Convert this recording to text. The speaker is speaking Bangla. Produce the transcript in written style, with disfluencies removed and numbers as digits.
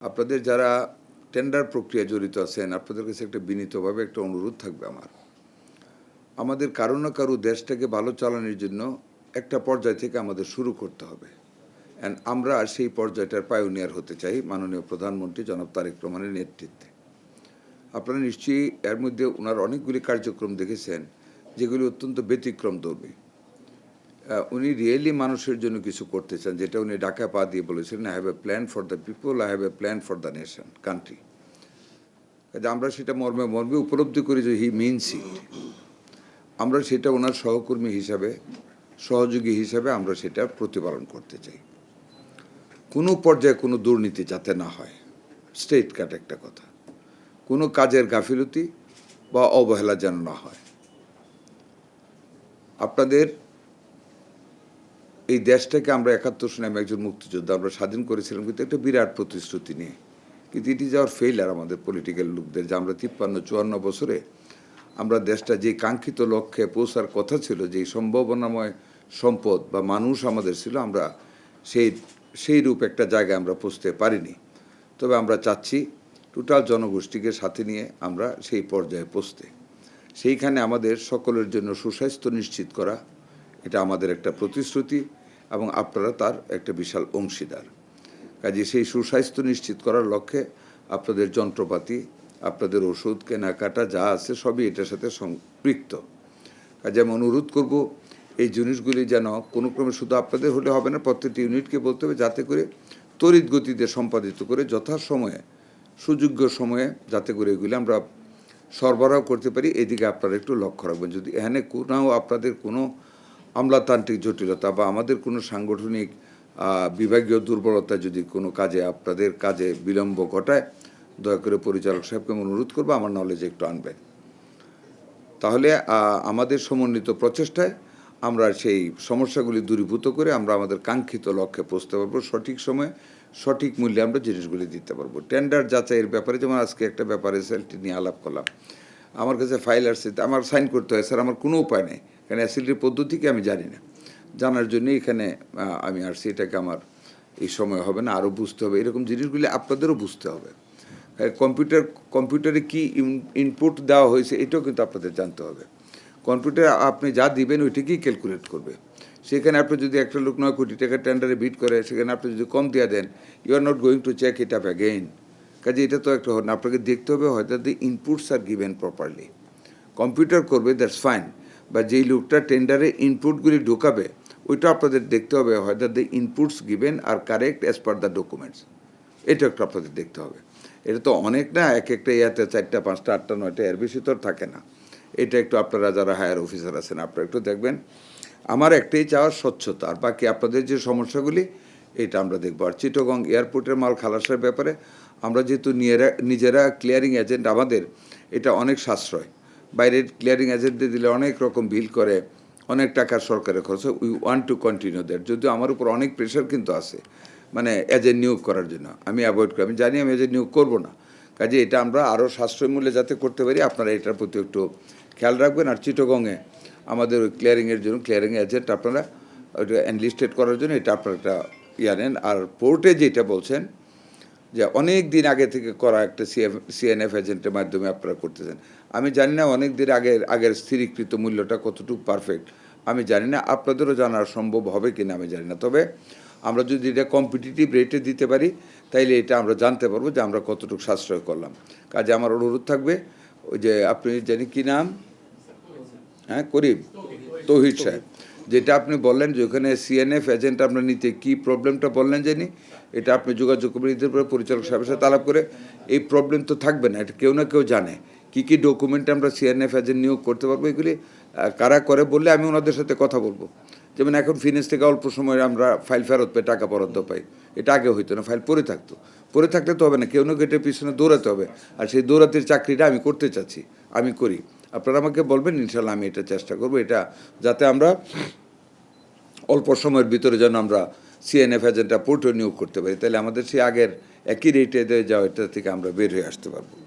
আপনাদের যারা টেন্ডার প্রক্রিয়া জড়িত আছেন, আপনাদের কাছে একটা বিনীতভাবে একটা অনুরোধ থাকবে আমার। আমাদের কারো না কারো দেশটাকে ভালো চালানোর জন্য একটা পর্যায় থেকে আমাদের শুরু করতে হবে। অ্যান্ড আমরা সেই পর্যায়টার পায়োনিয়ার হতে চাই মাননীয় প্রধানমন্ত্রী জনাব তারেক রহমানের নেতৃত্বে। আপনারা নিশ্চয়ই এর মধ্যে ওনার অনেকগুলি কার্যক্রম দেখেছেন, যেগুলি অত্যন্ত ব্যতিক্রমধর্মী। উনি রিয়েলি মানুষের জন্য কিছু করতে চান, যেটা উনি ঢাকায় পা দিয়ে বলেছিলেন, I have a plan for the people, I have a plan for the nation, country. কাজে আমরা সেটা মর্মে মর্মে উপলব্ধি করি যে হি মিনস ইট। আমরা সেটা ওনার সহকর্মী হিসাবে, সহযোগী হিসাবে আমরা সেটা প্রতিপালন করতে চাই। কোনো পর্যায়ে কোনো দুর্নীতি যাতে না হয়, স্ট্রেট কাট একটা কথা। কোনো কাজের গাফিলতি বা অবহেলা যেন না হয়। আপনাদের এই দেশটাকে আমরা ৭১ সনে, আমি একজন মুক্তিযোদ্ধা, আমরা স্বাধীন করেছিলাম কিন্তু একটা বিরাট প্রতিশ্রুতি নিয়ে। কিন্তু ইট ইজ আওয়ার ফেইলার, আমাদের পলিটিক্যাল লোকদের, যে আমরা ৫৩-৫৪ বছরে আমরা দেশটা যে কাঙ্ক্ষিত লক্ষ্যে পৌঁছার কথা ছিল, যেই সম্ভাবনাময় সম্পদ বা মানুষ আমাদের ছিল, আমরা সেই রূপ একটা জায়গায় আমরা পৌঁছতে পারিনি। তবে আমরা চাচ্ছি টোটাল জনগোষ্ঠীকে সাথে নিয়ে আমরা সেই পর্যায়ে পৌঁছতে। সেইখানে আমাদের সকলের জন্য সুস্বাস্থ্য নিশ্চিত করা, এটা আমাদের একটা প্রতিশ্রুতি এবং আপনারা তার একটা বিশাল অংশীদার। কাজে সেই সুস্বাস্থ্য নিশ্চিত করার লক্ষ্যে আপনাদের যন্ত্রপাতি, আপনাদের ওষুধ কেনাকাটা যা আছে সবই এটার সাথে সম্পৃক্ত। কাজে আমি অনুরোধ করব এই জিনিসগুলি যেন কোনো ক্রমে শুধু আপনাদের হলে হবে না, প্রত্যেকটি ইউনিটকে বলতে হবে যাতে করে তড়িৎ গতিতে সম্পাদিত করে যথাসময়ে সুযোগ্য সময়ে যাতে করে এগুলি আমরা সরবরাহ করতে পারি, এদিকে আপনারা একটু লক্ষ্য রাখবেন। যদি এখানে কোনো আপনাদের কোনো আমলাতান্ত্রিক জটিলতা বা আমাদের কোনো সাংগঠনিক বিভাগীয় দুর্বলতা যদি কোনো কাজে আপনাদের কাজে বিলম্ব ঘটায়, দয়া করে পরিচালক সাহেবকে আমি অনুরোধ করবো আমার নলেজে একটু আনবেন। তাহলে আমাদের সমন্বিত প্রচেষ্টায় আমরা সেই সমস্যাগুলি দূরীভূত করে আমরা আমাদের কাঙ্ক্ষিত লক্ষ্যে পৌঁছতে পারবো, সঠিক সময়ে সঠিক মূল্যে আমরা জিনিসগুলি দিতে পারবো। টেন্ডার যাচাইয়ের ব্যাপারে যেমন আজকে একটা ব্যাপারে এসএলটি নিয়ে আলাপ করলাম, আমার কাছে ফাইল আসছে, আমার সাইন করতে হয়, স্যার আমার কোনো উপায় নেই, কারণ এসএলটির পদ্ধতিকে আমি জানি না। জানার জন্যই এখানে আমি আসছি, এটাকে আমার এই সময় হবে না, আরও বুঝতে হবে, এরকম জিনিসগুলি আপনাদেরও বুঝতে হবে। কম্পিউটারে কি ইনপুট দেওয়া হয়েছে এটাও কিন্তু আপনাদের জানতে হবে। কম্পিউটারে আপনি যা দিবেন ওইটাকেই ক্যালকুলেট করবে। সেখানে আপনি যদি একটা লোক ৯ কোটি টাকা টেন্ডারে বিড করে, সেখানে আপনি যদি কম দিয়ে দেন, you are not going to check it up again. কাজে এটা তো একটা না, আপনাকে দেখতে হবে হয়তো the inputs are given properly. Computer করবে, দ্যাটস ফাইন, বা যেই লোকটা টেন্ডারে ইনপুটগুলি ঢোকাবে ওইটা আপনাদের দেখতে হবে হয়তো the inputs given are correct as per the documents. এটা একটু আপনাদের দেখতে হবে। এটা তো অনেক না, এক একটা ইয়াতে ৪টা ৫টা ৮টা ৯টা এর বেশি তো থাকে না। এটা একটু আপনারা যারা হায়ার অফিসার আছেন আপনারা একটু দেখবেন। আমার একটাই চাওয়ার স্বচ্ছতা, আর বাকি আপনাদের যে সমস্যাগুলি এটা আমরা দেখবো। আর চিটাগং এয়ারপোর্টের মাল খালাসের ব্যাপারে আমরা যেহেতু নিজেরা ক্লিয়ারিং এজেন্ট, আমাদের এটা অনেক সাশ্রয়। বাইরের ক্লিয়ারিং এজেন্টদের দিলে অনেক রকম বিল করে, অনেক টাকা সরকারের খরচ। We want to continue that, যদিও আমার উপর অনেক প্রেশার কিন্তু আছে, মানে এজেন্ট নিয়োগ করার জন্য আমি অ্যাভয়েড করি, আমি জানি আমি এজেন্ট নিয়োগ করবো না। কাজে এটা আমরা আরও সাশ্রয় মূল্যে যাতে করতে পারি আপনারা এটার প্রতি একটু খেয়াল রাখবেন। আর চিটাগংয়ে আমাদের ওই ক্লিয়ারিংয়ের জন্য ক্লিয়ারিং এজেন্ট আপনারা ওইটা এনলিস্টেড করার জন্য এটা আপনারা একটা নেন। আর পোর্টে যেটা বলছেন যে অনেক দিন আগে থেকে করা একটা সিএনএফ এজেন্টের মাধ্যমে আপনারা করতেছেন, আমি জানি না অনেক দিন আগের স্থিরীকৃত মূল্যটা কতটুকু পারফেক্ট আমি জানি না, আপনাদেরও জানার সম্ভব হবে কিনা আমি জানি না। তবে আমরা যদি এটা কম্পিটিটিভ রেটে দিতে পারি তাইলে এটা আমরা জানতে পারবো যে আমরা কতটুকু সাশ্রয় করলাম। কাজে আমার অনুরোধ থাকবে ওই যে আপনি জানি কি নাম, হ্যাঁ করিম তৌহিদ সাহেব, যেটা আপনি বললেন যে ওখানে সিএনএফ এজেন্ট আমরা নিতে কী প্রবলেমটা বললেন জানি, এটা আপনি যোগাযোগ করবেন ঈদের পরে পরিচালক সাহেবের সাথে আলাপ করে। এই প্রবলেম তো থাকবে না, এটা কেউ না কেউ জানে কী কী ডকুমেন্ট আমরা সিএনএফ এজেন্ট নিয়োগ করতে পারবো, এগুলি কারা করে বললে আমি ওনাদের সাথে কথা বলবো। যেমন এখন ফিনিশ থেকে অল্প সময়ে আমরা ফাইল ফেরত পাই, টাকা বরাদ্দ পাই, এটা আগে হইতো না, ফাইল পড়ে থাকতো। পড়ে থাকলে তো হবে না, কেউ না কেউ এটার পিছনে দৌড়াতে হবে। আর সেই দৌড়াতের চাকরিটা আমি করতে চাচ্ছি, আমি করি। আপনারা আমাকে বলবেন, ইনশাল্লাহ আমি এটা চেষ্টা করবো, এটা যাতে আমরা অল্প সময়ের ভিতরে যেন আমরা সিএনএফ এজেন্টটা পোর্টে নিয়োগ করতে পারি, তাহলে আমাদের সেই আগের একই রেটে যাওয়া এটা থেকে আমরা বের হয়ে আসতে পারবো।